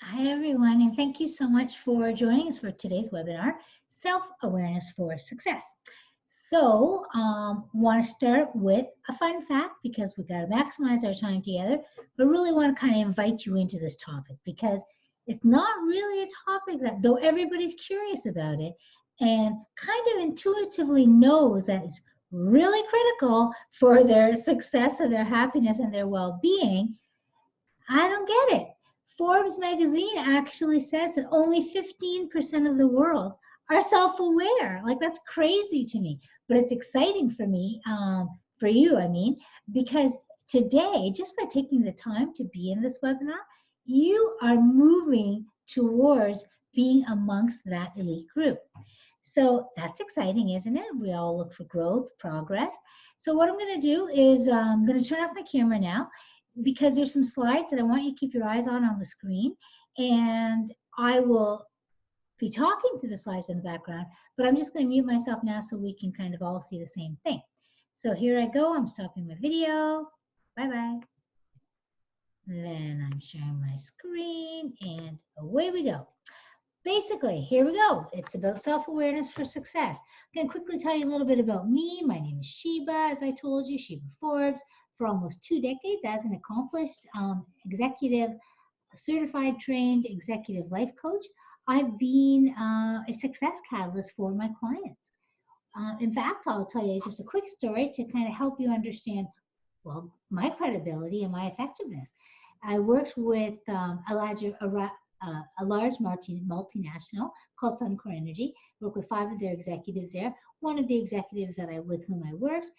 Hi, everyone, and thank you so much for joining us for today's webinar, Self-Awareness for Success. So, want to start with a fun fact because we've got to maximize our time together, but really want to kind of invite you into this topic because it's not really a topic that, though everybody's curious about it and kind of intuitively knows that it's really critical for their success and their happiness and their well-being, I don't get it. Forbes magazine actually says that only 15% of the world are self-aware. Like, that's crazy to me, but it's exciting for me, for you, I mean, because today, just by taking the time to be in this webinar, you are moving towards being amongst that elite group. So that's exciting, isn't it? We all look for growth, progress. So what I'm going to do is I'm going to turn off my camera now because there's some slides that I want you to keep your eyes on the screen. And I will be talking through the slides in the background, but I'm just going to mute myself now so we can kind of all see the same thing. So here I go. I'm stopping my video. Bye-bye. Then I'm sharing my screen and away we go. Basically, here we go. It's about self-awareness for success. I'm going to quickly tell you a little bit about me. My name is Sheba, as I told you, Sheba Forbes. For almost 2 decades as an accomplished executive, certified trained executive life coach, I've been a success catalyst for my clients. In fact, I'll tell you just a quick story to kind of help you understand, well, my credibility and my effectiveness. I worked with a large multinational called Suncor Energy. Worked with 5 of their executives there. One of the executives with whom I worked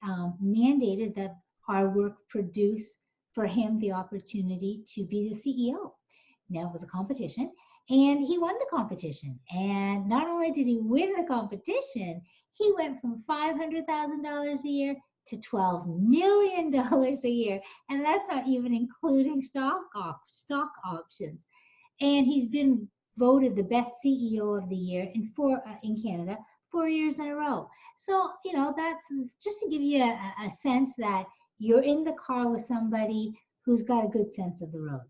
mandated that our work produce for him the opportunity to be the CEO. Now, it was a competition, and he won the competition. And not only did he win the competition, he went from $500,000 a year to $12 million a year. And that's not even including stock options. And he's been voted the best CEO of the year in Canada 4 years in a row. So, you know, that's just to give you a sense that you're in the car with somebody who's got a good sense of the road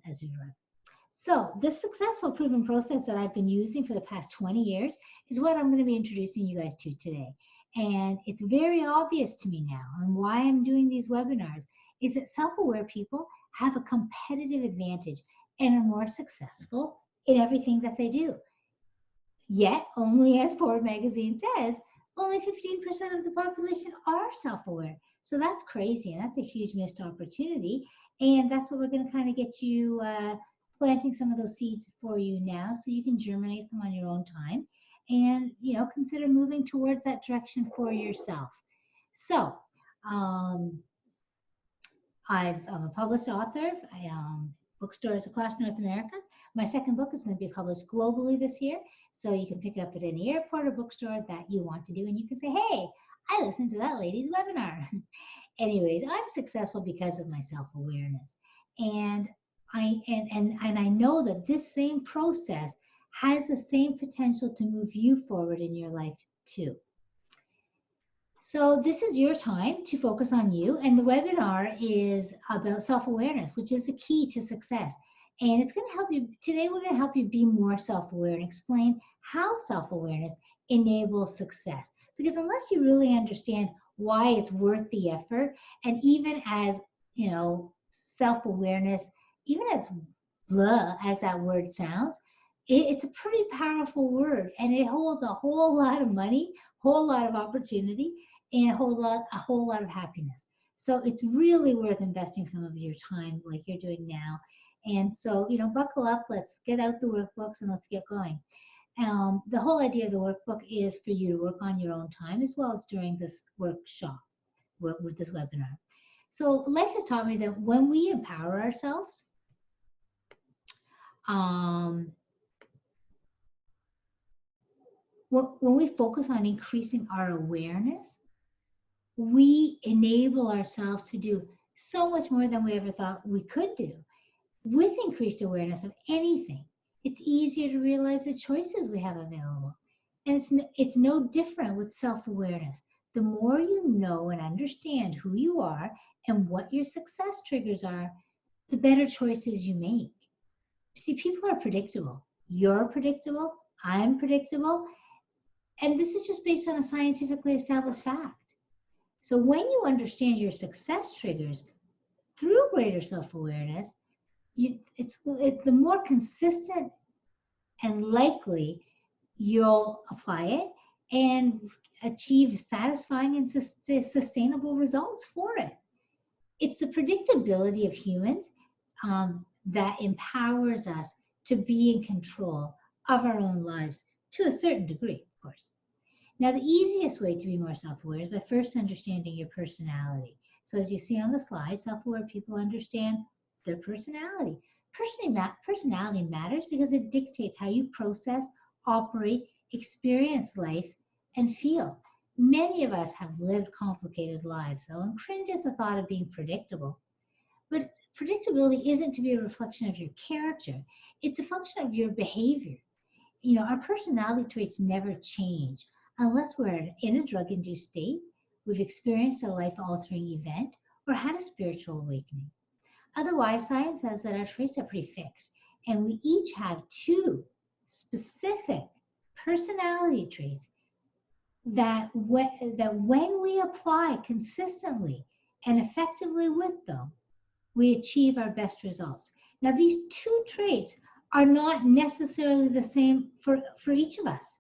as you drive. So this successful proven process that I've been using for the past 20 years is what I'm going to be introducing you guys to today. And it's very obvious to me now, and why I'm doing these webinars is that self-aware people have a competitive advantage and are more successful in everything that they do. Yet, only as Forbes magazine says, only 15% of the population are self-aware. So that's crazy, and that's a huge missed opportunity. And that's what we're going to kind of get you planting some of those seeds for you now so you can germinate them on your own time and, you know, consider moving towards that direction for yourself. So I'm a published author. Bookstores across North America. My second book is going to be published globally this year, so you can pick it up at any airport or bookstore that you want to do, and you can say, hey, I listened to that lady's webinar. Anyways, I'm successful because of my self-awareness, and I know that this same process has the same potential to move you forward in your life too. So this is your time to focus on you, and the webinar is about self-awareness, which is the key to success. And it's going to help you, today we're going to help you be more self-aware and explain how self-awareness enables success. Because unless you really understand why it's worth the effort, and even as, you know, self-awareness, even as blah as that word sounds, it's a pretty powerful word, and it holds a whole lot of money, whole lot of opportunity, and a whole lot of happiness. So it's really worth investing some of your time like you're doing now. And so, you know, buckle up, let's get out the workbooks and let's get going. The whole idea of the workbook is for you to work on your own time as well as during this workshop with this webinar. So life has taught me that when we empower ourselves, when we focus on increasing our awareness, we enable ourselves to do so much more than we ever thought we could do. With increased awareness of anything, it's easier to realize the choices we have available. And it's no different with self-awareness. The more you know and understand who you are and what your success triggers are, the better choices you make. See, people are predictable. You're predictable. I'm predictable. And this is just based on a scientifically established fact. So when you understand your success triggers through greater self-awareness, it's the more consistent and likely you'll apply it and achieve satisfying and sustainable results for it. It's the predictability of humans that empowers us to be in control of our own lives to a certain degree, of course. Now, the easiest way to be more self-aware is by first understanding your personality. So as you see on the slide, self-aware people understand their personality. Personality matters because it dictates how you process, operate, experience life, and feel. Many of us have lived complicated lives, though, and cringe at the thought of being predictable. But predictability isn't to be a reflection of your character. It's a function of your behavior. Our personality traits never change unless we're in a drug-induced state, we've experienced a life-altering event, or had a spiritual awakening. Otherwise, science says that our traits are pretty fixed, and we each have two specific personality traits that when we apply consistently and effectively with them, we achieve our best results. Now, these two traits are not necessarily the same for each of us.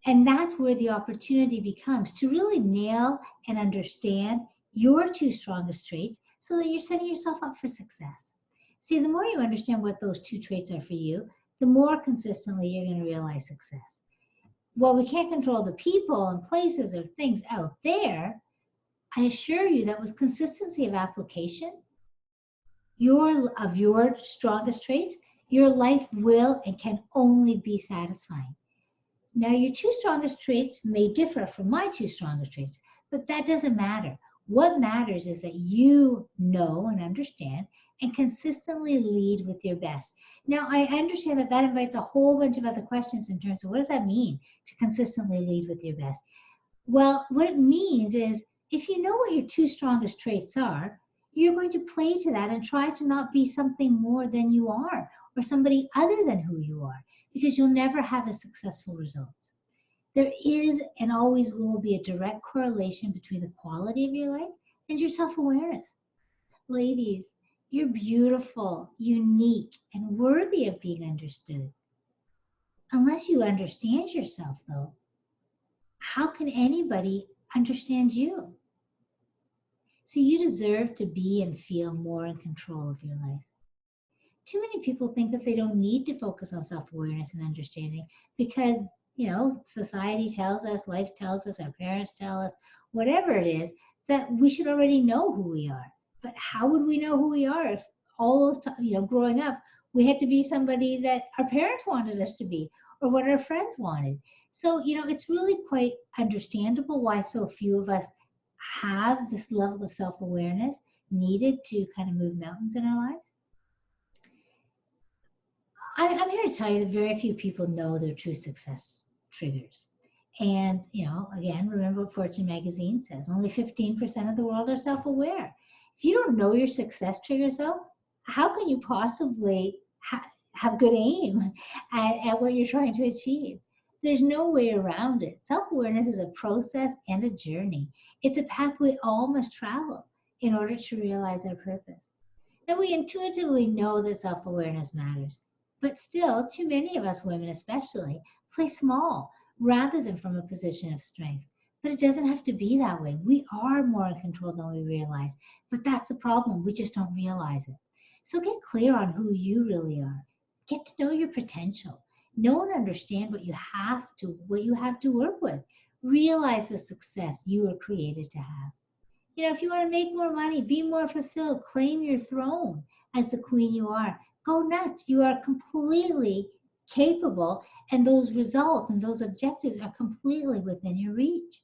And that's where the opportunity becomes to really nail and understand your two strongest traits so that you're setting yourself up for success. See, the more you understand what those two traits are for you, the more consistently you're going to realize success. While we can't control the people and places or things out there, I assure you that with consistency of application of your strongest traits, your life will and can only be satisfying. Now, your two strongest traits may differ from my two strongest traits, but that doesn't matter. What matters is that you know and understand and consistently lead with your best. Now, I understand that invites a whole bunch of other questions in terms of what does that mean to consistently lead with your best? Well, what it means is if you know what your two strongest traits are, you're going to play to that and try to not be something more than you are or somebody other than who you are, because you'll never have a successful results. There is and always will be a direct correlation between the quality of your life and your self-awareness. Ladies, you're beautiful, unique, and worthy of being understood. Unless you understand yourself, though, how can anybody understand you? See, you deserve to be and feel more in control of your life. Too many people think that they don't need to focus on self-awareness and understanding because, society tells us, life tells us, our parents tell us, whatever it is, that we should already know who we are. But how would we know who we are if all those growing up, we had to be somebody that our parents wanted us to be or what our friends wanted? So, it's really quite understandable why so few of us have this level of self-awareness needed to kind of move mountains in our lives. I'm here to tell you that very few people know their true success triggers. And, again, remember what Fortune magazine says, only 15% of the world are self-aware. If you don't know your success triggers, though, how can you possibly have good aim at what you're trying to achieve? There's no way around it. Self-awareness is a process and a journey. It's a path we all must travel in order to realize our purpose. Now, we intuitively know that self-awareness matters, but still, too many of us women especially play small rather than from a position of strength. But it doesn't have to be that way. We are more in control than we realize, but that's the problem. We just don't realize it. So get clear on who you really are. Get to know your potential. Know and understand what you have to work with. Realize the success you were created to have. If you want to make more money, be more fulfilled, claim your throne as the queen you are. Go nuts. You are completely capable, and those results and those objectives are completely within your reach.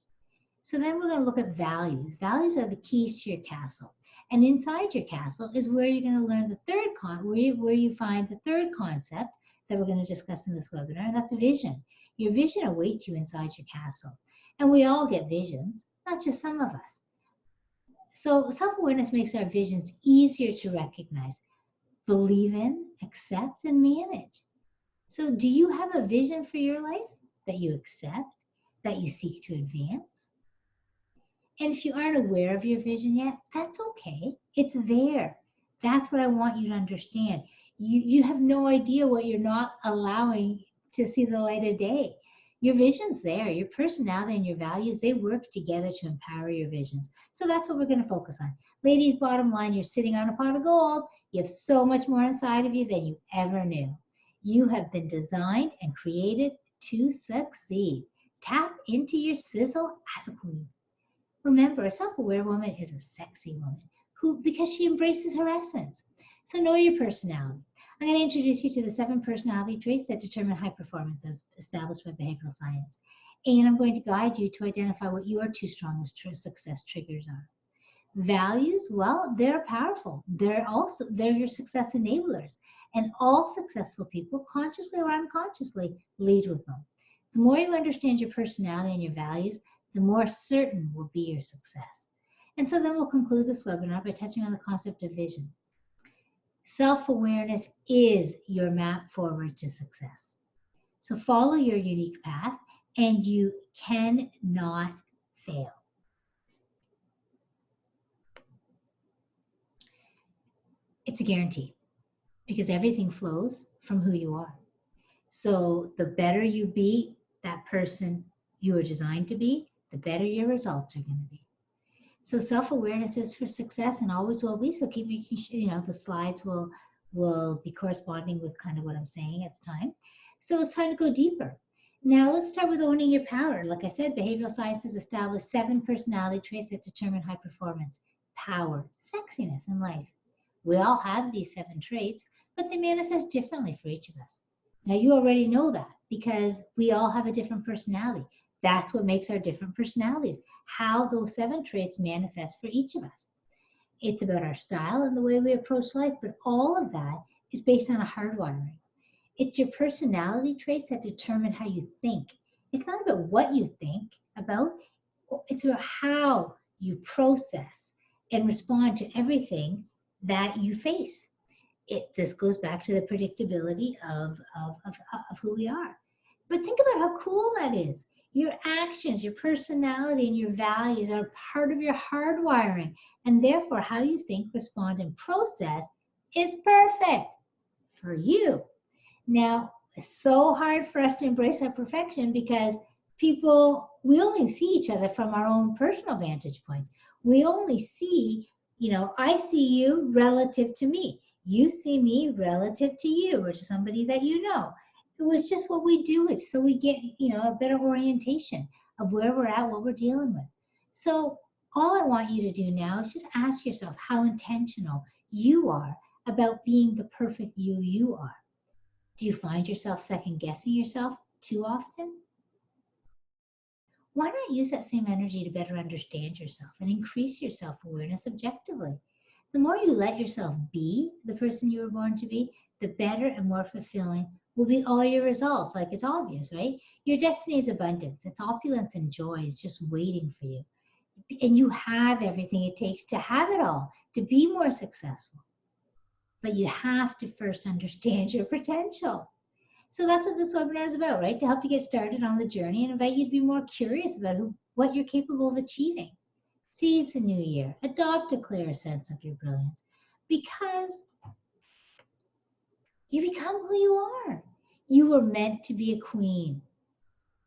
So then we're going to look at values. Values are the keys to your castle. And inside your castle is where you're going to learn the third where you find the third concept that we're going to discuss in this webinar, and that's vision. Your vision awaits you inside your castle. And we all get visions, not just some of us. So self-awareness makes our visions easier to recognize. believe in, accept, and manage. So do you have a vision for your life that you accept, that you seek to advance? And if you aren't aware of your vision yet, that's okay. It's there. That's what I want you to understand. You have no idea what you're not allowing to see the light of day. Your vision's there. Your personality and your values, they work together to empower your visions. So that's what we're going to focus on. Ladies, bottom line, you're sitting on a pot of gold. You have so much more inside of you than you ever knew. You have been designed and created to succeed. Tap into your sizzle as a queen. Remember, a self-aware woman is a sexy woman because she embraces her essence. So know your personality. I'm going to introduce you to the 7 personality traits that determine high performance as established by behavioral science. And I'm going to guide you to identify what your 2 strongest success triggers are. Values, well, they're powerful. They're your success enablers. And all successful people, consciously or unconsciously, lead with them. The more you understand your personality and your values, the more certain will be your success. And so then we'll conclude this webinar by touching on the concept of vision. Self-awareness is your map forward to success. So follow your unique path and you cannot fail. It's a guarantee because everything flows from who you are. So the better you be that person you are designed to be, the better your results are going to be. So self-awareness is for success and always will be. So keep making sure, the slides will be corresponding with kind of what I'm saying at the time. So it's time to go deeper. Now let's start with owning your power. Like I said, behavioral sciences established 7 personality traits that determine high performance, power, sexiness in life. We all have these 7 traits, but they manifest differently for each of us. Now you already know that because we all have a different personality. That's what makes our different personalities, how those 7 traits manifest for each of us. It's about our style and the way we approach life, but all of that is based on a hardwiring. It's your personality traits that determine how you think. It's not about what you think about, it's about how you process and respond to everything that you face. This goes back to the predictability of who we are. But think about how cool that is. Your actions, your personality, and your values are part of your hardwiring. And therefore, how you think, respond, and process is perfect for you. Now, it's so hard for us to embrace our perfection because we only see each other from our own personal vantage points. We only see, I see you relative to me. You see me relative to you or to somebody that you know. It was just what we do it so we get, a better orientation of where we're at, what we're dealing with. So all I want you to do now is just ask yourself how intentional you are about being the perfect you are. Do you find yourself second guessing yourself too often? Why not use that same energy to better understand yourself and increase your self-awareness objectively? The more you let yourself be the person you were born to be, the better and more fulfilling will be all your results. Like it's obvious, right? Your destiny is abundance. It's opulence and joy. It's just waiting for you. And you have everything it takes to have it all, to be more successful. But you have to first understand your potential. So that's what this webinar is about, right? To help you get started on the journey and invite you to be more curious about what you're capable of achieving. Seize the new year. Adopt a clearer sense of your brilliance because you become who you are. You were meant to be a queen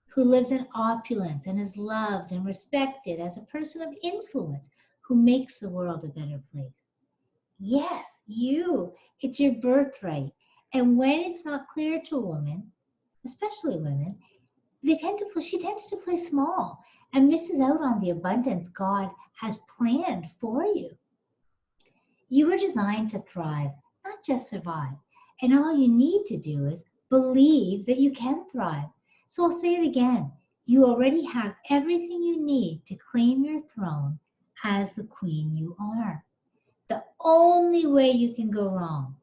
who lives in opulence and is loved and respected as a person of influence who makes the world a better place. Yes, you. It's your birthright. And when it's not clear to a woman, especially women, she tends to play small and misses out on the abundance God has planned for you. You were designed to thrive, not just survive. And all you need to do is believe that you can thrive. So I'll say it again. You already have everything you need to claim your throne as the queen you are. The only way you can go wrong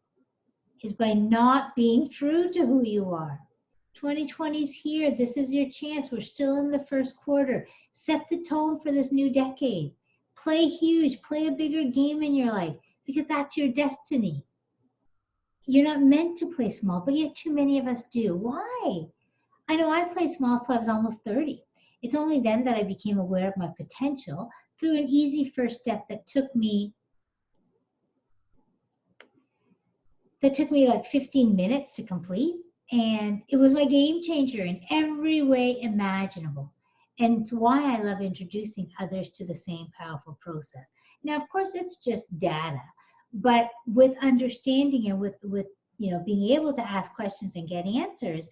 is by not being true to who you are. 2020 is here. This is your chance. We're still in the first quarter. Set the tone for this new decade. Play huge. Play a bigger game in your life because that's your destiny. You're not meant to play small, but yet too many of us do. Why? I know I played small till I was almost 30. It's only then that I became aware of my potential through an easy first step that took me like 15 minutes to complete. And it was my game changer in every way imaginable. And it's why I love introducing others to the same powerful process. Now, of course, it's just data, but with understanding and with being able to ask questions and get answers,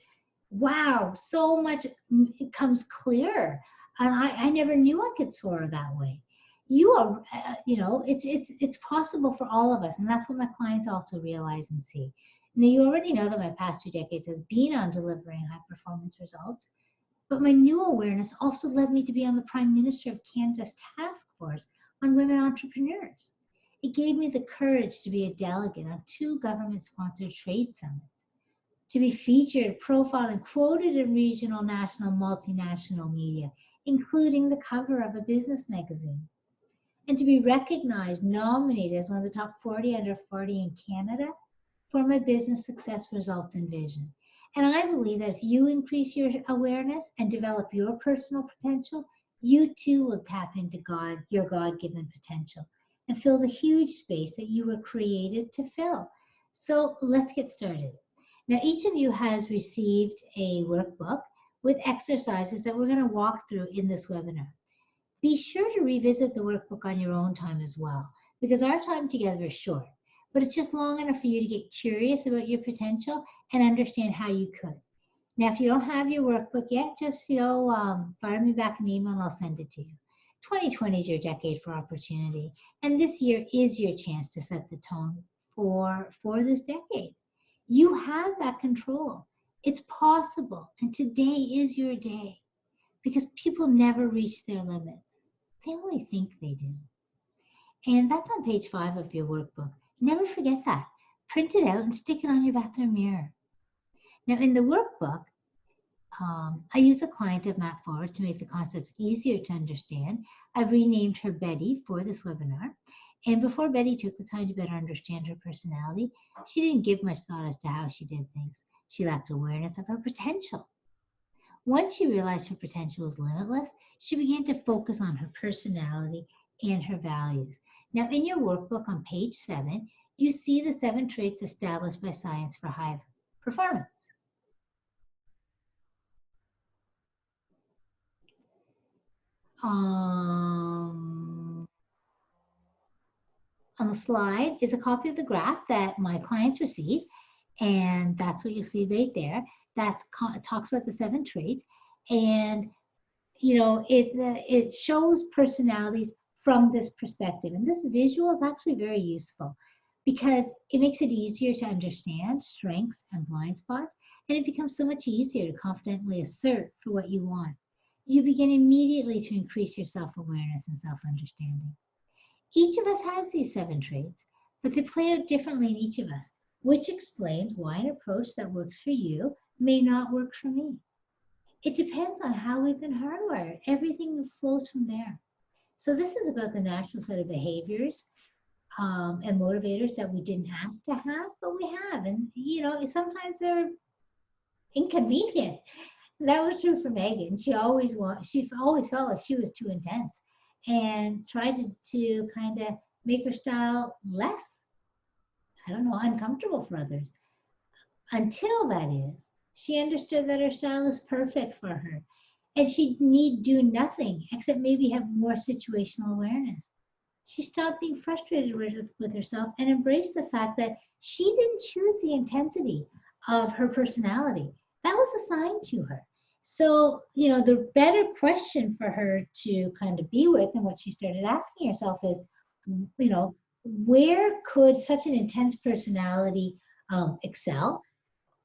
wow, so much it comes clearer. And I never knew I could soar that way. You are, it's possible for all of us, and that's what my clients also realize and see. Now, you already know that my past 2 decades has been on delivering high performance results, but my new awareness also led me to be on the Prime Minister of Canada's task force on women entrepreneurs. It gave me the courage to be a delegate on 2 government-sponsored trade summits, to be featured, profiled, and quoted in regional, national, multinational media, including the cover of a business magazine, and to be recognized, nominated as one of the top 40 under 40 in Canada for my business success results and vision. And I believe that if you increase your awareness and develop your personal potential, you too will tap into your God-given potential, and fill the huge space that you were created to fill. So let's get started. Now, each of you has received a workbook with exercises that we're going to walk through in this webinar. Be sure to revisit the workbook on your own time as well, because our time together is short, but it's just long enough for you to get curious about your potential and understand how you could. Now, if you don't have your workbook yet, just, fire me back an email and I'll send it to you. 2020 is your decade for opportunity, and this year is your chance to set the tone for this decade. You have that control. It's possible, and today is your day, because people never reach their limits. They only think they do. And that's on page 5 of your workbook. Never forget that. Print it out and stick it on your bathroom mirror. Now, in the workbook, I use a client of Matt Forward to make the concepts easier to understand. I've renamed her Betty for this webinar. And before Betty took the time to better understand her personality, she didn't give much thought as to how she did things. She lacked awareness of her potential. Once she realized her potential was limitless, she began to focus on her personality and her values. Now, in your workbook on page 7, you see the 7 traits established by science for high performance. On the slide is a copy of the graph that my clients receive, and that's what you'll see right there. That talks about the 7 traits, and it shows personalities from this perspective. And this visual is actually very useful because it makes it easier to understand strengths and blind spots, and it becomes so much easier to confidently assert for what you want. You begin immediately to increase your self-awareness and self-understanding. Each of us has these 7 traits, but they play out differently in each of us, which explains why an approach that works for you may not work for me. It depends on how we've been hardwired. Everything flows from there. So this is about the natural set of behaviors and motivators that we didn't ask to have, but we have. And, sometimes they're inconvenient. That was true for Megan. She always felt like she was too intense and tried to kind of make her style less, uncomfortable for others. Until, that is, she understood that her style is perfect for her, and she need do nothing except maybe have more situational awareness. She stopped being frustrated with herself and embraced the fact that she didn't choose the intensity of her personality. That was assigned to her. So, the better question for her to kind of be with, and what she started asking herself is, where could such an intense personality excel?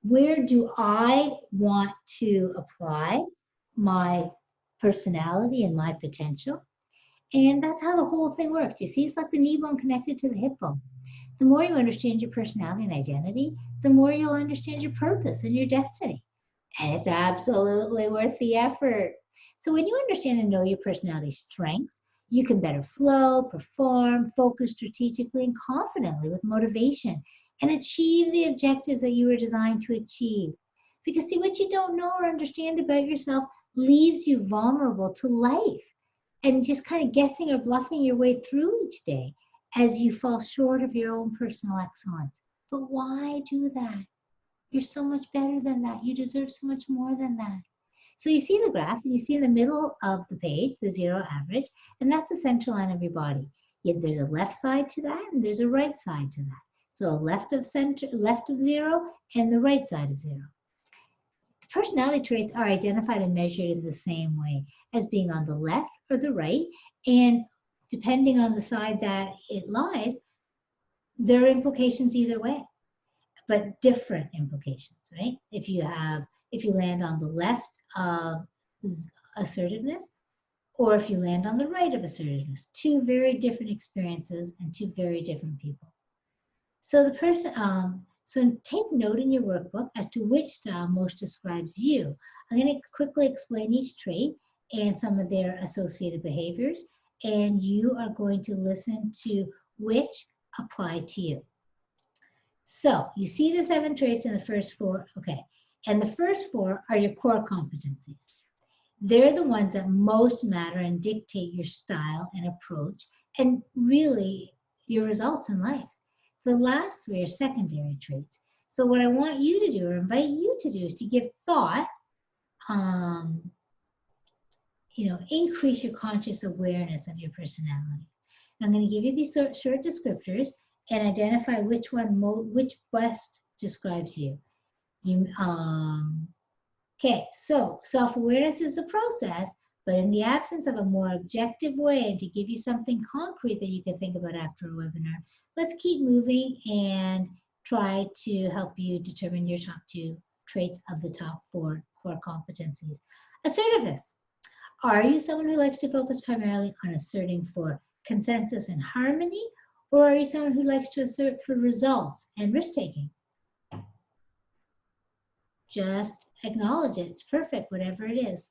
Where do I want to apply my personality and my potential? And that's how the whole thing works. You see, it's like the knee bone connected to the hip bone. The more you understand your personality and identity, the more you'll understand your purpose and your destiny. And it's absolutely worth the effort. So when you understand and know your personality strengths, you can better flow, perform, focus strategically and confidently with motivation and achieve the objectives that you were designed to achieve. Because see, what you don't know or understand about yourself leaves you vulnerable to life and just kind of guessing or bluffing your way through each day as you fall short of your own personal excellence. But why do that? You're so much better than that. You deserve so much more than that. So you see the graph, and you see in the middle of the page, the zero average, and that's the center line of your body. Yet there's a left side to that, and there's a right side to that. So left of center, left of zero, and the right side of zero. Personality traits are identified and measured in the same way as being on the left or the right, and depending on the side that it lies, there are implications either way, but different implications, right? If you land on the left of assertiveness, or if you land on the right of assertiveness, two very different experiences and two very different people. So the person, so take note in your workbook as to which style most describes you. I'm going to quickly explain each trait and some of their associated behaviors, and you are going to listen to which apply to you. So you see the 7 traits in the first 4, okay, and the first 4 are your core competencies. They're the ones that most matter and dictate your style and approach and really your results in life. The last 3 are secondary traits. So what I want you to do or invite you to do is to give thought, increase your conscious awareness of your personality. I'm going to give you these short descriptors and identify which best describes you. Okay, so self-awareness is a process, but in the absence of a more objective way and to give you something concrete that you can think about after a webinar, let's keep moving and try to help you determine your top 2 traits of the top 4 core competencies. Assertiveness. Are you someone who likes to focus primarily on asserting for consensus and harmony, or are you someone who likes to assert for results and risk-taking? Just acknowledge it. It's perfect, whatever it is.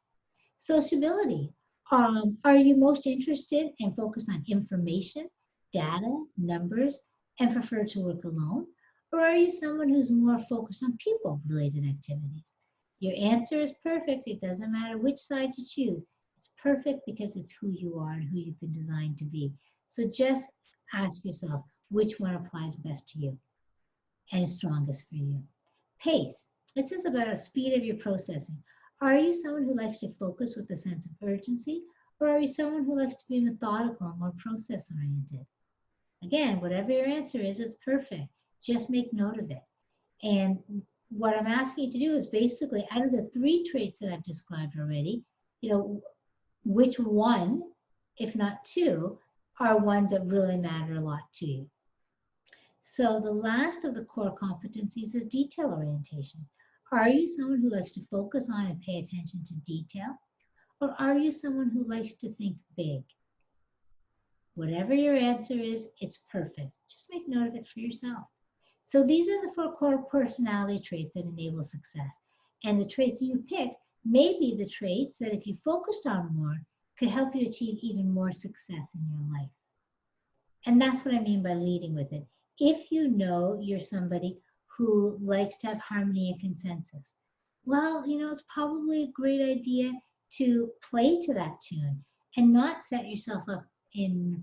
Sociability. Are you most interested and focused on information, data, numbers, and prefer to work alone? Or are you someone who's more focused on people-related activities? Your answer is perfect. It doesn't matter which side you choose. It's perfect because it's who you are and who you've been designed to be. So just ask yourself which one applies best to you and is strongest for you. Pace. This is about the speed of your processing. Are you someone who likes to focus with a sense of urgency, or are you someone who likes to be methodical and more process-oriented? Again, whatever your answer is, it's perfect. Just make note of it. And what I'm asking you to do is basically, out of the 3 traits that I've described already, which one, if not 2, are ones that really matter a lot to you. So the last of the core competencies is detail orientation. Are you someone who likes to focus on and pay attention to detail? Or are you someone who likes to think big? Whatever your answer is, it's perfect. Just make note of it for yourself. So these are the 4 core personality traits that enable success. And the traits you pick may be the traits that if you focused on more, could help you achieve even more success in your life. And that's what I mean by leading with it. If you know you're somebody who likes to have harmony and consensus, well, it's probably a great idea to play to that tune and not set yourself up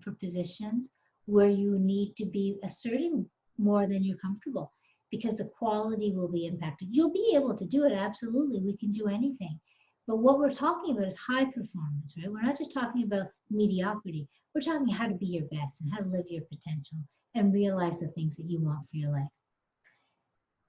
for positions where you need to be asserting more than you're comfortable, because the quality will be impacted. You'll be able to do it, absolutely. We can do anything. But what we're talking about is high performance, right? We're not just talking about mediocrity. We're talking how to be your best and how to live your potential and realize the things that you want for your life.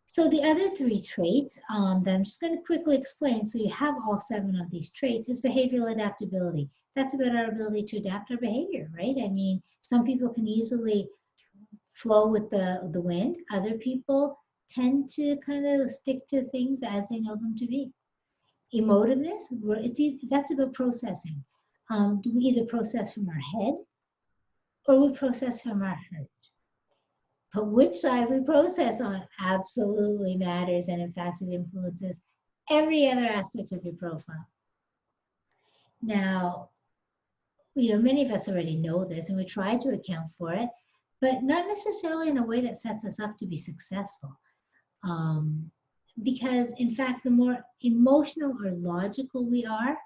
So the other 3 traits that I'm just going to quickly explain, so you have all 7 of these traits, is behavioral adaptability. That's about our ability to adapt our behavior, right? I mean, some people can easily flow with the wind. Other people tend to kind of stick to things as they know them to be. Emotiveness, that's about processing. Do we either process from our head or we process from our heart? But which side we process on absolutely matters, and in fact, it influences every other aspect of your profile. Now, many of us already know this, and we try to account for it, but not necessarily in a way that sets us up to be successful. Because in fact, the more emotional or logical we are,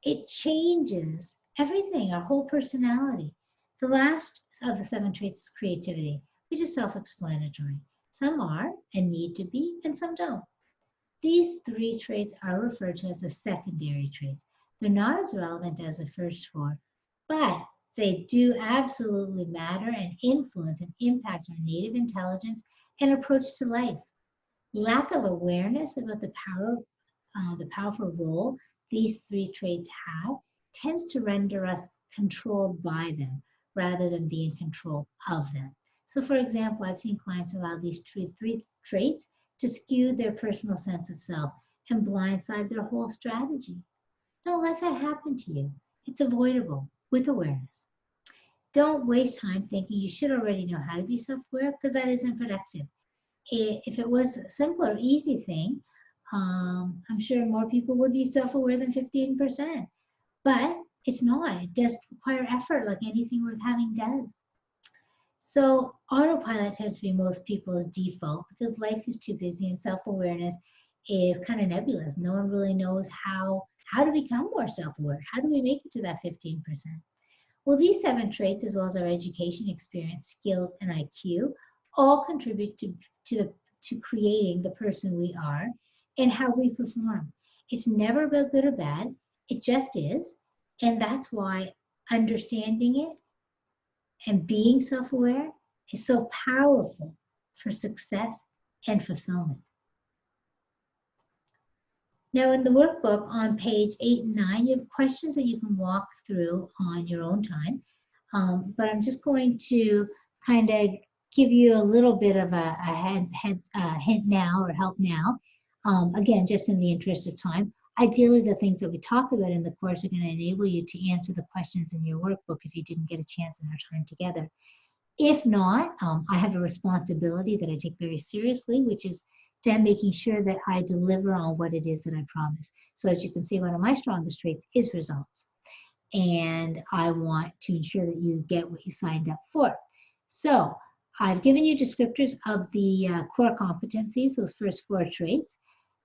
it changes everything, our whole personality. The last of the 7 traits is creativity, which is self-explanatory. Some are and need to be, and some don't. These 3 traits are referred to as the secondary traits. They're not as relevant as the first 4, but they do absolutely matter and influence and impact our native intelligence and approach to life. Lack of awareness about the powerful role these 3 traits have tends to render us controlled by them rather than being in control of them. So for example, I've seen clients allow these 3 traits to skew their personal sense of self and blindside their whole strategy. Don't let that happen to you. It's avoidable with awareness. Don't waste time thinking you should already know how to be self-aware, because that isn't productive. If it was a simple or easy thing, I'm sure more people would be self-aware than 15%. But it's not. It does require effort, like anything worth having does. So autopilot tends to be most people's default because life is too busy and self-awareness is kind of nebulous. No one really knows how to become more self-aware. How do we make it to that 15%? Well, these 7 traits, as well as our education, experience, skills, and IQ, all contribute to creating the person we are and how we perform. It's never about good or bad. It just is. And that's why understanding it and being self-aware is so powerful for success and fulfillment. Now in the workbook on page 8 and 9, you have questions that you can walk through on your own time. But I'm just going to kind of give you a little bit of a hint now, or help now. Again, just in the interest of time. Ideally, the things that we talk about in the course are going to enable you to answer the questions in your workbook if you didn't get a chance in our time together. If not, I have a responsibility that I take very seriously, which is to making sure that I deliver on what it is that I promise. So as you can see, one of my strongest traits is results. And I want to ensure that you get what you signed up for. So I've given you descriptors of the core competencies, those first 4 traits.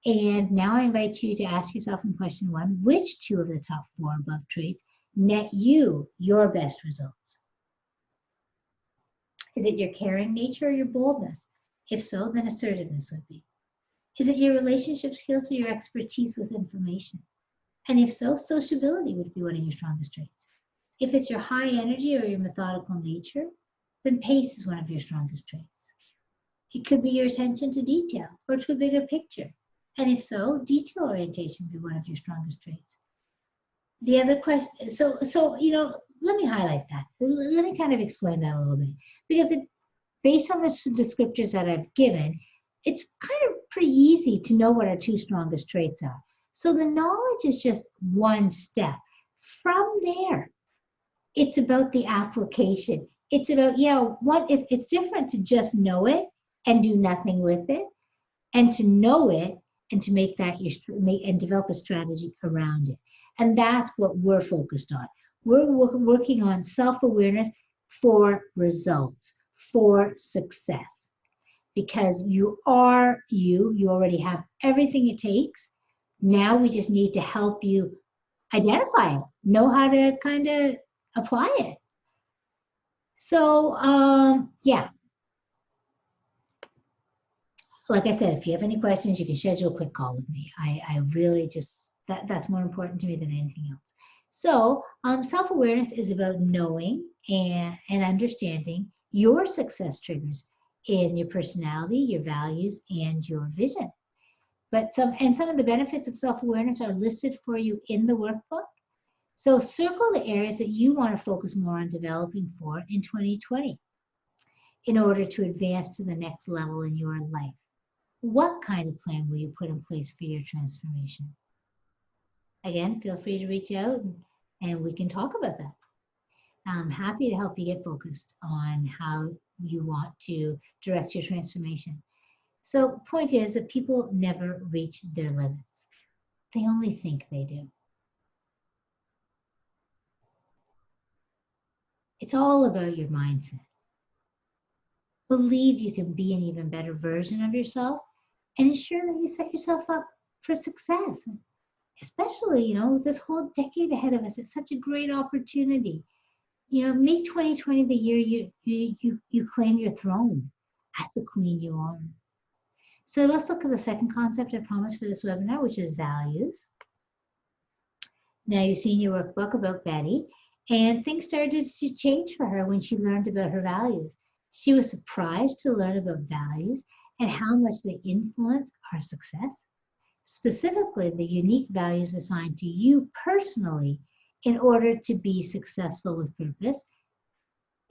And now I invite you to ask yourself in question 1, which 2 of the top 4 above traits net you your best results? Is it your caring nature or your boldness? If so, then assertiveness would be. Is it your relationship skills or your expertise with information? And if so, sociability would be one of your strongest traits. If it's your high energy or your methodical nature, then pace is one of your strongest traits. It could be your attention to detail or to a bigger picture. And if so, detail orientation would be one of your strongest traits. The other question, so let me highlight that. Let me kind of explain that a little bit, because based on the descriptors that I've given, it's kind of pretty easy to know what our 2 strongest traits are. So the knowledge is just one step. From there, it's about the application. It's about, it's different to just know it and do nothing with it, and to know it and to make that and develop a strategy around it. And that's what we're focused on. We're working on self-awareness for results, for success. Because you already have everything it takes. Now we just need to help you identify it, know how to kind of apply it. So, like I said, if you have any questions, you can schedule a quick call with me. I really just, that's more important to me than anything else. So self-awareness is about knowing and understanding your success triggers in your personality, your values, and your vision. But some of the benefits of self-awareness are listed for you in the workbook. So circle the areas that you want to focus more on developing for in 2020 in order to advance to the next level in your life. What kind of plan will you put in place for your transformation? Again, feel free to reach out and we can talk about that. I'm happy to help you get focused on how you want to direct your transformation. So point is that people never reach their limits. They only think they do. It's all about your mindset. believe you can be an even better version of yourself, and ensure that you set yourself up for success. Especially, this whole decade ahead of us, it's such a great opportunity. Make 2020 the year you claim your throne as the queen you are. So let's look at the second concept I promised for this webinar, which is values. Now you've seen your workbook about Betty, and things started to change for her when she learned about her values. She was surprised to learn about values and how much they influence our success. Specifically, the unique values assigned to you personally in order to be successful with purpose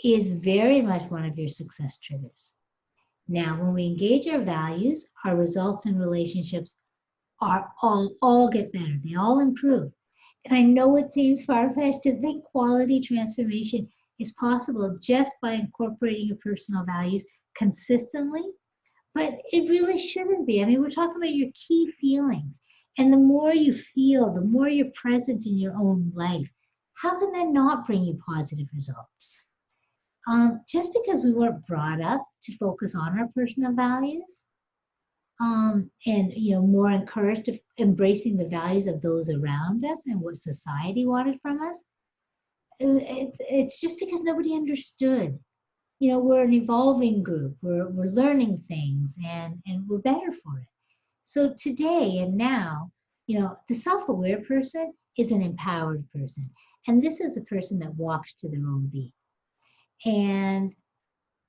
is very much one of your success triggers. Now, when we engage our values, our results and relationships are all get better. They all improve. And I know it seems far-fetched to think quality transformation is possible just by incorporating your personal values consistently, but it really shouldn't be. I mean, we're talking about your key feelings. And the more you feel, the more you're present in your own life. How can that not bring you positive results? Just because we weren't brought up to focus on our personal values, and more encouraged to embracing the values of those around us and what society wanted from us, it's just because nobody understood. We're an evolving group. We're learning things, and we're better for it. So today and now, the self-aware person is an empowered person, and this is a person that walks to their own beat. And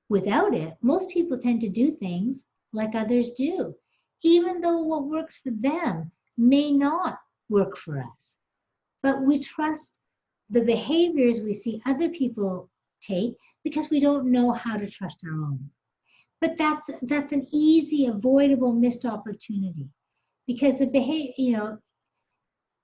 without it, most people tend to do things like others do, even though what works for them may not work for us. But we trust the behaviors we see other people take because we don't know how to trust our own. But that's an easy, avoidable missed opportunity, because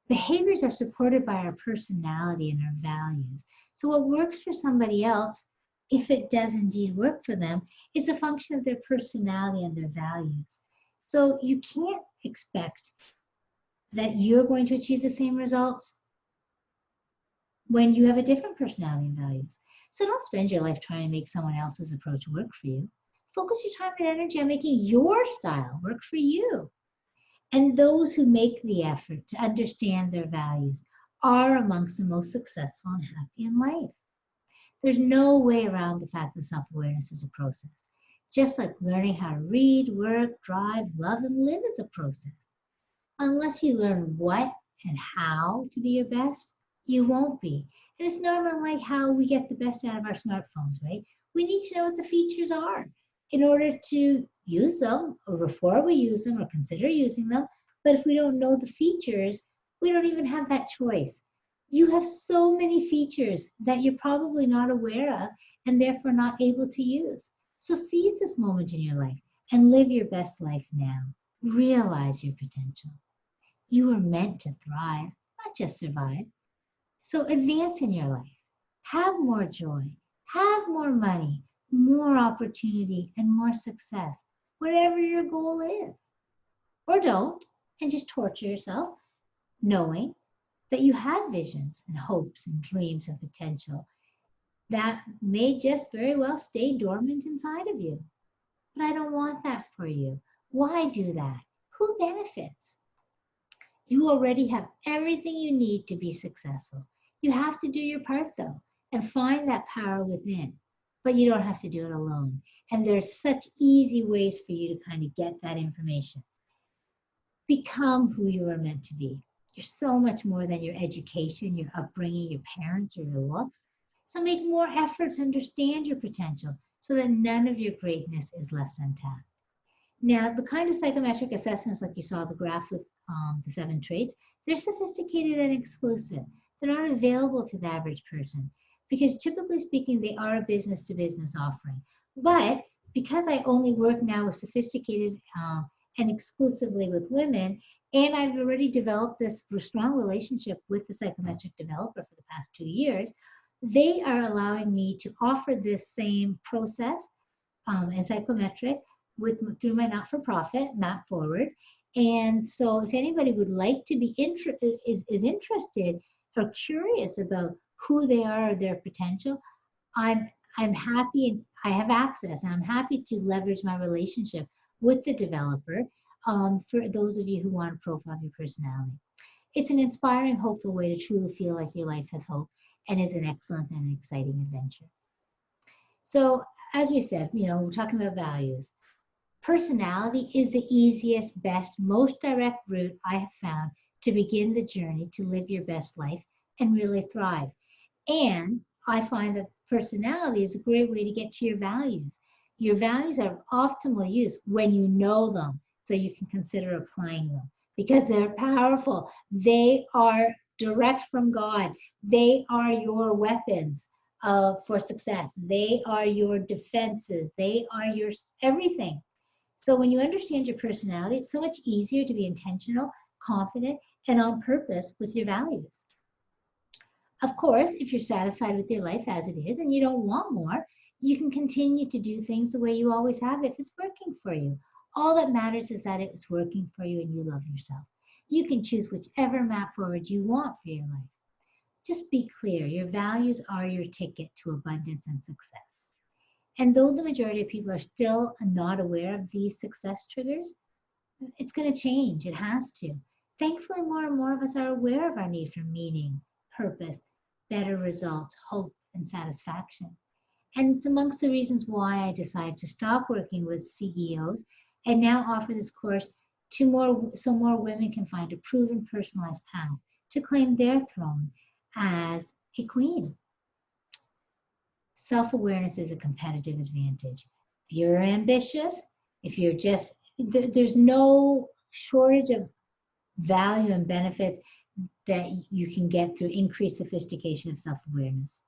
behaviors are supported by our personality and our values. So what works for somebody else, if it does indeed work for them, is a function of their personality and their values. So you can't expect that you're going to achieve the same results when you have a different personality and values. So don't spend your life trying to make someone else's approach work for you. Focus your time and energy on making your style work for you. And those who make the effort to understand their values are amongst the most successful and happy in life. There's no way around the fact that self-awareness is a process. Just like learning how to read, work, drive, love, and live is a process. Unless you learn what and how to be your best, you won't be. And it's not unlike how we get the best out of our smartphones, right? We need to know what the features are in order to use them, or before we use them or consider using them. But if we don't know the features, we don't even have that choice. You have so many features that you're probably not aware of and therefore not able to use. So seize this moment in your life and live your best life now. Realize your potential. You are meant to thrive, not just survive. So advance in your life. Have more joy. Have more money, more opportunity, and more success, whatever your goal is. Or don't, and just torture yourself, knowing that you have visions and hopes and dreams and potential that may just very well stay dormant inside of you. But I don't want that for you. Why do that? Who benefits? You already have everything you need to be successful. You have to do your part though, and find that power within. But you don't have to do it alone. And there's such easy ways for you to kind of get that information. Become who you are meant to be. You're so much more than your education, your upbringing, your parents, or your looks. So make more effort to understand your potential so that none of your greatness is left untapped. Now, the kind of psychometric assessments like you saw the graph with the 7 traits, they're sophisticated and exclusive. They're not available to the average person because typically speaking, they are a business-to-business offering. But because I only work now with sophisticated and exclusively with women, and I've already developed this strong relationship with the psychometric developer for the past 2 years, they are allowing me to offer this same process and psychometric through my not-for-profit, Map Forward. And so if anybody would like to be is interested or curious about who they are or their potential, I'm happy, and I have access, and I'm happy to leverage my relationship with the developer for those of you who want to profile your personality. It's an inspiring, hopeful way to truly feel like your life has hope and is an excellent and exciting adventure. So, as we said, we're talking about values. Personality is the easiest, best, most direct route I have found to begin the journey to live your best life and really thrive. And I find that personality is a great way to get to your values. Your values are of optimal use when you know them, so you can consider applying them because they're powerful. They are direct from God. They are your weapons for success. They are your defenses. They are your everything. So when you understand your personality, it's so much easier to be intentional, confident, and on purpose with your values. Of course, if you're satisfied with your life as it is and you don't want more, you can continue to do things the way you always have if it's working for you. All that matters is that it's working for you and you love yourself. You can choose whichever map forward you want for your life. Just be clear, your values are your ticket to abundance and success. And though the majority of people are still not aware of these success triggers, it's going to change. It has to. Thankfully, more and more of us are aware of our need for meaning, purpose, better results, hope, and satisfaction. And it's amongst the reasons why I decided to stop working with CEOs and now offer this course so more women can find a proven personalized path to claim their throne as a queen. Self-awareness is a competitive advantage. If you're ambitious, if you're just, there's no shortage of value and benefits that you can get through increased sophistication of self-awareness.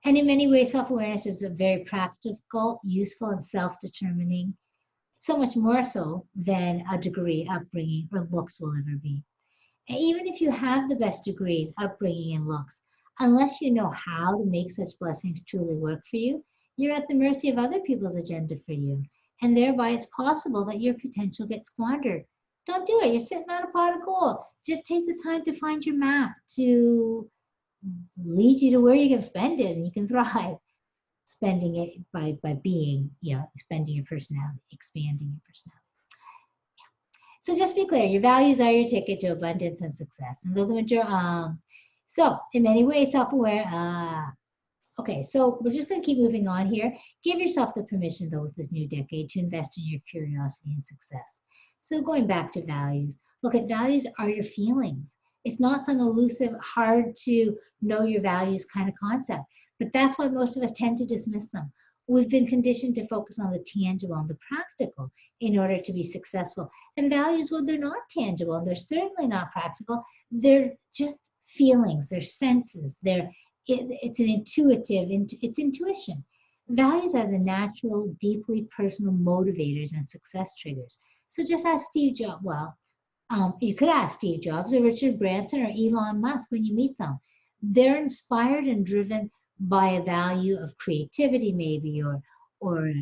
And in many ways, self-awareness is a very practical, useful, and self-determining, so much more so than a degree, upbringing, or looks will ever be. And even if you have the best degrees, upbringing, and looks, unless you know how to make such blessings truly work for you, you're at the mercy of other people's agenda for you. And thereby, it's possible that your potential gets squandered. Don't do it. You're sitting on a pot of gold. Just take the time to find your map to lead you to where you can spend it and you can thrive. Spending it by being, expanding your personality, expanding your personality. So just be clear, your values are your ticket to abundance and success. And those are so in many ways, self-aware. Okay, so we're just going to keep moving on here. Give yourself the permission, though, with this new decade to invest in your curiosity and success. So going back to values, look, at values are your feelings. It's not some elusive, hard to know your values kind of concept, but that's why most of us tend to dismiss them. We've been conditioned to focus on the tangible and the practical in order to be successful. And values, well, they're not tangible, and they're certainly not practical. They're just feelings, they're senses, it's an intuitive, it's intuition. Values are the natural, deeply personal motivators and success triggers. So just ask Steve Jobs, you could ask Steve Jobs or Richard Branson or Elon Musk when you meet them. They're inspired and driven by a value of creativity, maybe, or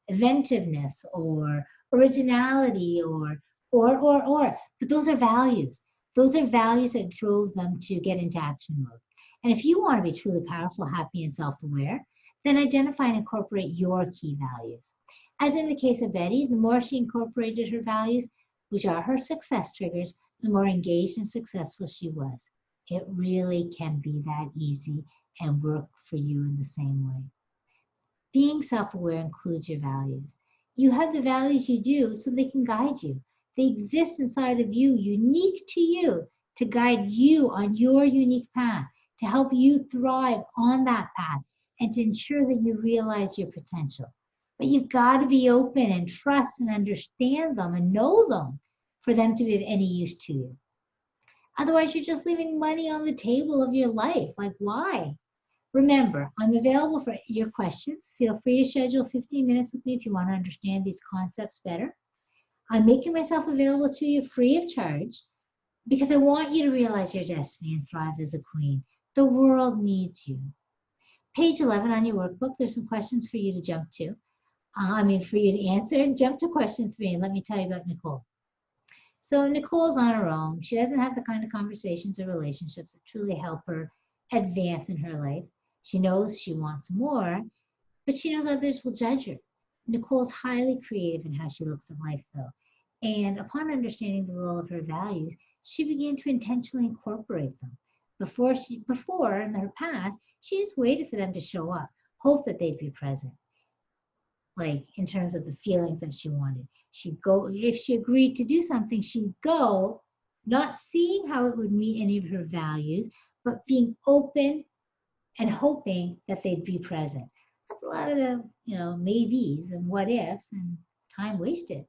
inventiveness, or originality, or. But those are values. Those are values that drove them to get into action mode. And if you want to be truly powerful, happy, and self-aware, then identify and incorporate your key values. As in the case of Betty, the more she incorporated her values, which are her success triggers, the more engaged and successful she was. It really can be that easy and work for you in the same way. Being self-aware includes your values. You have the values you do so they can guide you. They exist inside of you, unique to you, to guide you on your unique path, to help you thrive on that path, and to ensure that you realize your potential. But you've got to be open and trust and understand them and know them for them to be of any use to you. Otherwise, you're just leaving money on the table of your life. Like, why? Remember, I'm available for your questions. Feel free to schedule 15 minutes with me if you want to understand these concepts better. I'm making myself available to you free of charge because I want you to realize your destiny and thrive as a queen. The world needs you. Page 11 on your workbook, there's some questions for you to jump to. For you to answer. Jump to question 3 and let me tell you about Nicole. So Nicole's on her own. She doesn't have the kind of conversations or relationships that truly help her advance in her life. She knows she wants more, but she knows others will judge her. Nicole's highly creative in how she looks at life, though. And upon understanding the role of her values, she began to intentionally incorporate them. Before in her past, she just waited for them to show up, hoped that they'd be present, like in terms of the feelings that she wanted. She'd go, if she agreed to do something, she'd go, not seeing how it would meet any of her values, but being open and hoping that they'd be present. That's a lot of the, maybes and what ifs and time wasted.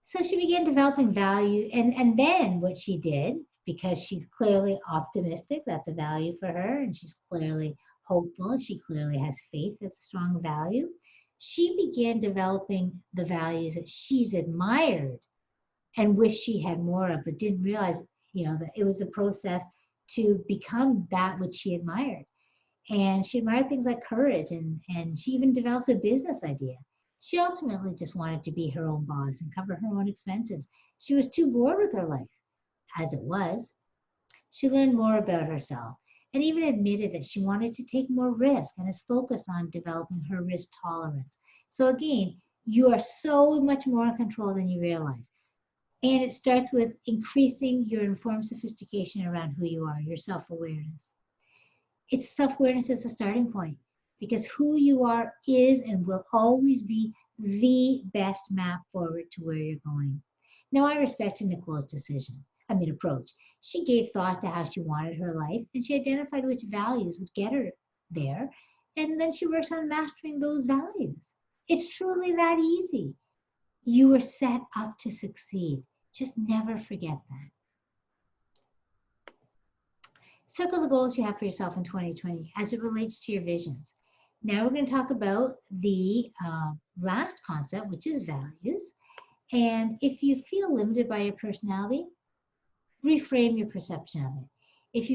So she began developing value, and then what she did, because she's clearly optimistic, that's a value for her, and she's clearly hopeful, she clearly has faith, that's a strong value. She began developing the values that she's admired and wished she had more of, but didn't realize, that it was a process to become that which she admired. And she admired things like courage, and she even developed a business idea. She ultimately just wanted to be her own boss and cover her own expenses. She was too bored with her life, as it was. She learned more about herself and even admitted that she wanted to take more risk and is focused on developing her risk tolerance. So again, you are so much more in control than you realize. And it starts with increasing your informed sophistication around who you are, your self-awareness. It's self-awareness as a starting point, because who you are is and will always be the best map forward to where you're going. Now, I respected Nicole's approach. She gave thought to how she wanted her life, and she identified which values would get her there, and then she worked on mastering those values. It's truly that easy. You were set up to succeed. Just never forget that. Circle the goals you have for yourself in 2020 as it relates to your visions. Now we're going to talk about the last concept, which is values. And if you feel limited by your personality, reframe your perception of it. If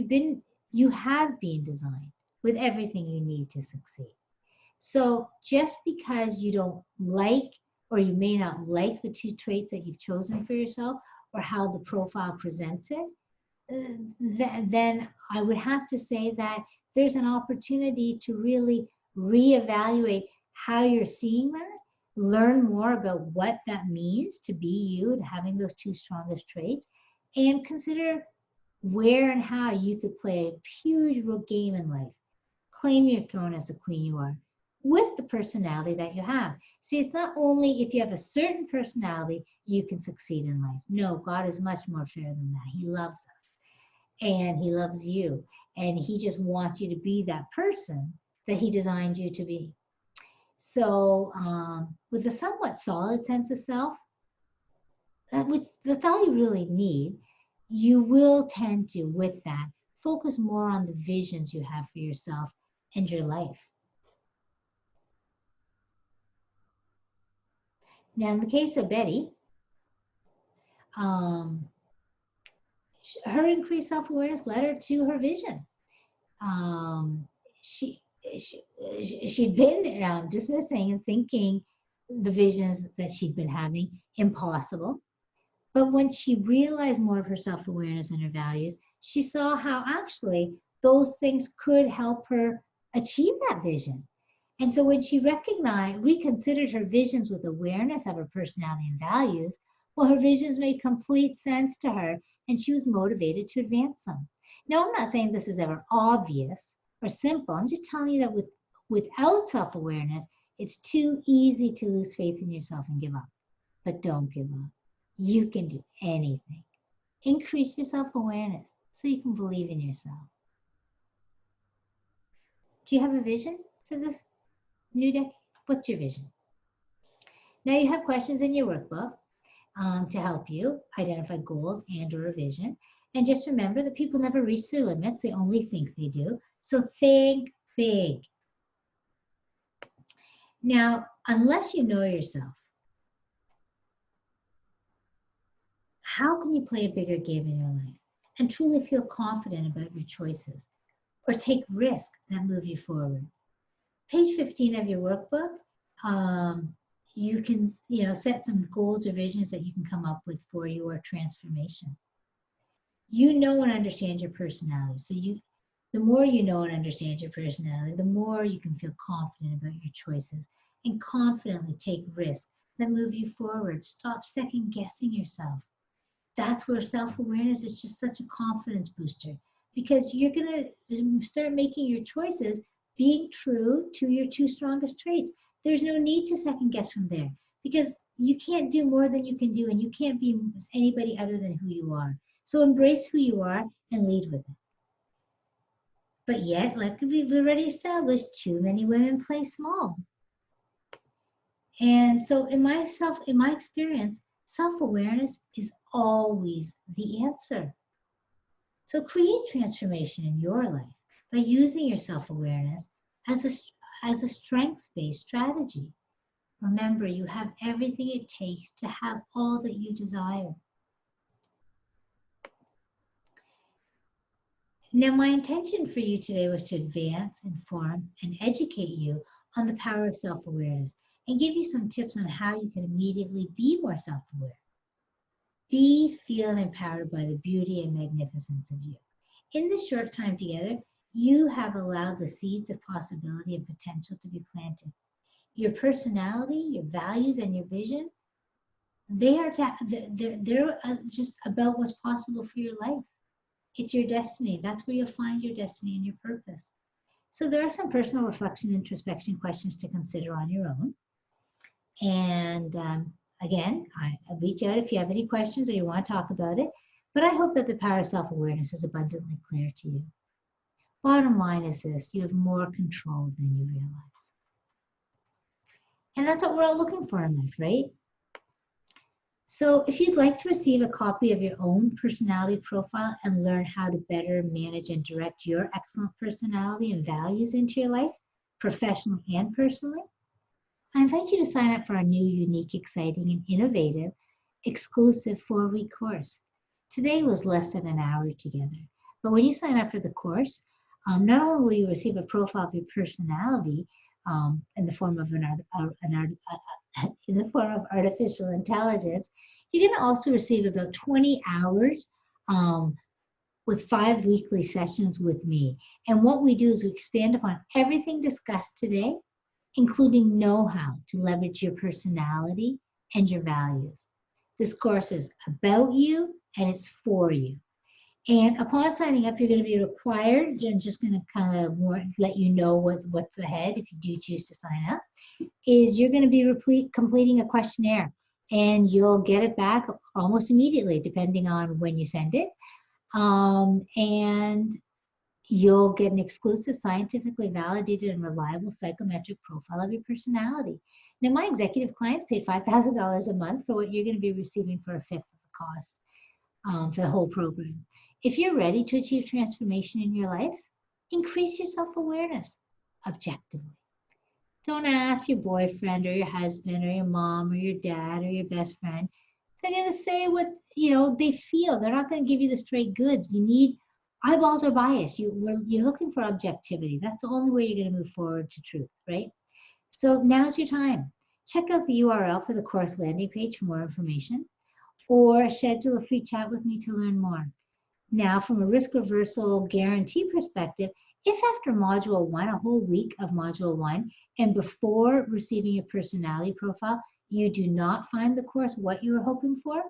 you have been designed with everything you need to succeed. So just because you don't like, or you may not like the two traits that you've chosen for yourself, or how the profile presents it, then I would have to say that there's an opportunity to really reevaluate how you're seeing that, learn more about what that means to be you and having those two strongest traits, and consider where and how you could play a huge game in life. Claim your throne as the queen you are with the personality that you have. See, it's not only if you have a certain personality you can succeed in life. No, God is much more fair than that. He loves us. And he loves you, and he just wants you to be that person that he designed you to be. So with a somewhat solid sense of self, that's all you really need. You will tend to, with that, focus more on the visions you have for yourself and your life. Now, in the case of Betty, her increased self-awareness led her to her vision. She'd been dismissing and thinking the visions that she'd been having impossible. But when she realized more of her self-awareness and her values, she saw how actually those things could help her achieve that vision. And so when she reconsidered her visions with awareness of her personality and values, well, her visions made complete sense to her, and she was motivated to advance them. Now, I'm not saying this is ever obvious or simple. I'm just telling you that without self-awareness, it's too easy to lose faith in yourself and give up. But don't give up. You can do anything. Increase your self-awareness so you can believe in yourself. Do you have a vision for this new decade? What's your vision? Now you have questions in your workbook to help you identify goals and or a vision. And just remember that people never reach their limits. They only think they do. So think big. Now, unless you know yourself, how can you play a bigger game in your life and truly feel confident about your choices or take risks that move you forward? Page 15 of your workbook, you can set some goals or visions that you can come up with for your transformation. You know and understand your personality, so The more you know and understand your personality, the more you can feel confident about your choices and confidently take risks that move you forward. Stop second guessing yourself. That's where self-awareness is just such a confidence booster, because you're going to start making your choices being true to your two strongest traits. There's no need to second guess from there, because you can't do more than you can do, and you can't be anybody other than who you are. So embrace who you are and lead with it. But yet, like we've already established, too many women play small. And so in my experience, self-awareness is always the answer. So create transformation in your life by using your self-awareness as a strengths-based strategy. Remember, you have everything it takes to have all that you desire. Now, my intention for you today was to advance, inform, and educate you on the power of self-awareness and give you some tips on how you can immediately be more self-aware. Be, feel, and empowered by the beauty and magnificence of you. In this short time together, you have allowed the seeds of possibility and potential to be planted. Your personality, your values, and your vision, they're just about what's possible for your life. It's your destiny. That's where you'll find your destiny and your purpose. So there are some personal reflection, introspection questions to consider on your own. And again, I reach out if you have any questions or you want to talk about it. But I hope that the power of self-awareness is abundantly clear to you. Bottom line is this: you have more control than you realize. And that's what we're all looking for in life, right? So if you'd like to receive a copy of your own personality profile and learn how to better manage and direct your excellent personality and values into your life, professionally and personally, I invite you to sign up for our new, unique, exciting, and innovative exclusive 4-week course. Today was less than an hour together. But when you sign up for the course, not only will you receive a profile of your personality in the form of in the form of artificial intelligence, you're going to also receive about 20 hours with 5 weekly sessions with me. And what we do is we expand upon everything discussed today, including know-how to leverage your personality and your values. This course is about you and it's for you. And upon signing up, you're going to be required, I'm just going to kind of let you know what's ahead if you do choose to sign up, is you're going to be completing a questionnaire, and you'll get it back almost immediately, depending on when you send it. And you'll get an exclusive, scientifically validated and reliable psychometric profile of your personality. Now, my executive clients paid $5,000 a month for what you're going to be receiving for a fifth of the cost for the whole program. If you're ready to achieve transformation in your life, increase your self-awareness objectively. Don't ask your boyfriend or your husband or your mom or your dad or your best friend. They're going to say what they feel. They're not going to give you the straight goods. You need eyeballs are biased. You're looking for objectivity. That's the only way you're going to move forward to truth, right? So now's your time. Check out the URL for the course landing page for more information, or schedule a free chat with me to learn more. Now, from a risk reversal guarantee perspective, if after Module 1, a whole week of Module 1, and before receiving your personality profile, you do not find the course what you were hoping for,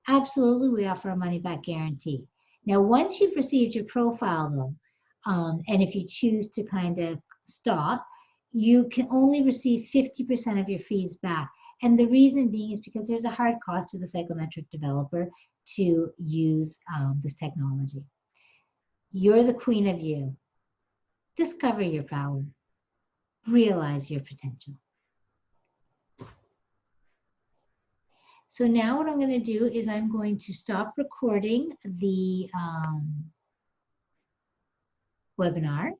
absolutely, we offer a money-back guarantee. Now, once you've received your profile, though, and if you choose to kind of stop, you can only receive 50% of your fees back. And the reason being is because there's a hard cost to the psychometric developer to use this technology. You're the queen of you. Discover your power. Realize your potential. So now what I'm going to do is I'm going to stop recording the webinar.